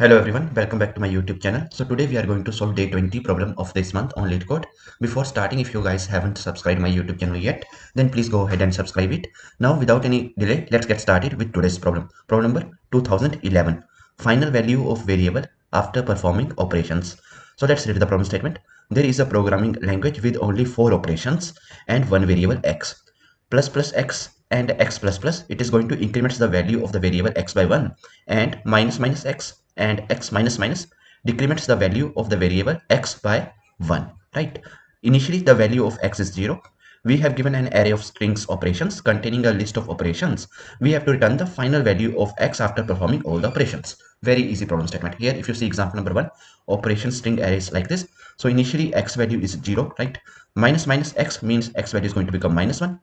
Hello everyone, welcome back to my YouTube channel. So today we are going to solve day 20 problem of this month on LeetCode. Before starting, if you guys haven't subscribed my YouTube channel yet, then please go ahead and subscribe it. Now without any delay, let's get started with today's problem. Problem number 2011. Final value of variable after performing operations. So let's read the problem statement. There is a programming language with only 4 operations and one variable x. Plus plus x and x plus plus, it is going to increment the value of the variable x by 1, and minus minus x and x minus minus decrements the value of the variable x by 1, right? Initially the value of x is 0. We have given an array of strings operations containing a list of operations. We have to return the final value of x after performing all the operations. Very easy problem statement. Here if you see example number 1, operation string array is like this. So initially x value is 0, right? Minus minus x means x value is going to become minus 1.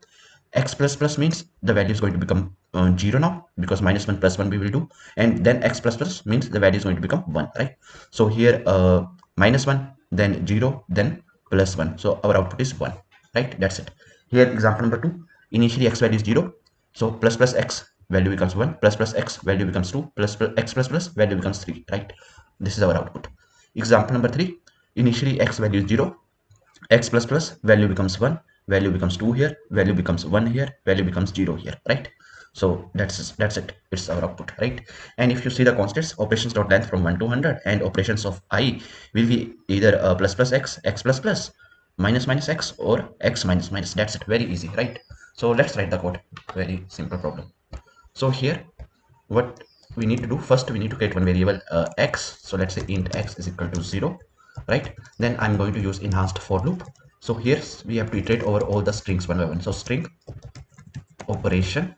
X plus plus means the value is going to become 0 now, because minus 1 plus 1 we will do, and then x plus plus means the value is going to become 1, right? So here minus 1, then 0, then plus 1, so our output is 1, right? That's it. Here example number 2, initially x value is 0, so plus plus x value becomes 1, plus plus x value becomes 2, plus x plus plus value becomes 3, right? This is our output. Example number 3, initially x value is 0, x plus plus value becomes 1, value becomes 2 here, value becomes 1 here, value becomes 0 here, right? So that's it, it's our output, right? And if you see the constants, operations dot length from 1 to 100, and operations of I will be either plus plus x, x plus plus, minus minus x, or x minus minus. That's it, very easy, right? So let's write the code. Very simple problem. So here what we need to do, first we need to create one variable x. So let's say int x is equal to 0, right? Then I'm going to use enhanced for loop. So here we have to iterate over all the strings one by one. So string operation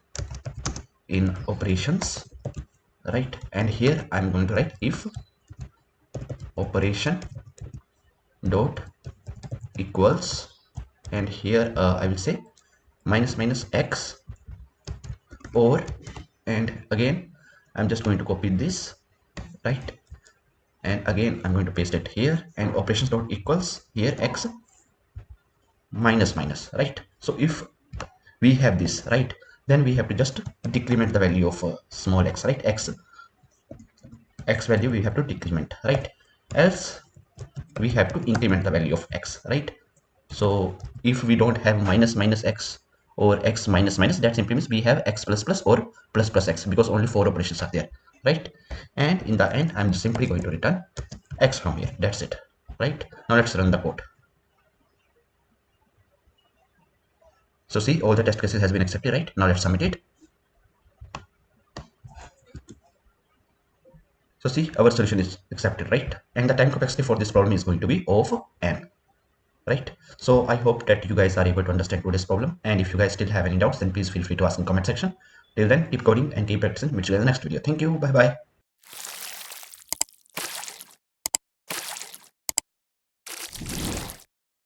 in operations, right? And here I'm going to write if operation dot equals, and here I will say minus minus x, or, and again I'm just going to copy this, right? And again I'm going to paste it here, and operations dot equals here x minus minus, right? So if we have this, right, then we have to just decrement the value of small x, right? X value we have to decrement, right? Else we have to increment the value of x, right? So if we don't have minus minus x or x minus minus, that simply means we have x plus plus or plus plus x, because only 4 operations are there, right? And in the end I'm simply going to return x from here. That's it, right? Now let's run the code. So see, all the test cases has been accepted, right? Now let's submit it. So see, our solution is accepted, right? And the time complexity for this problem is going to be of n, right? So I hope that you guys are able to understand today's problem. And if you guys still have any doubts, then please feel free to ask in comment section. Till then, keep coding and keep practicing. Meet you in the next video. Thank you. Bye bye.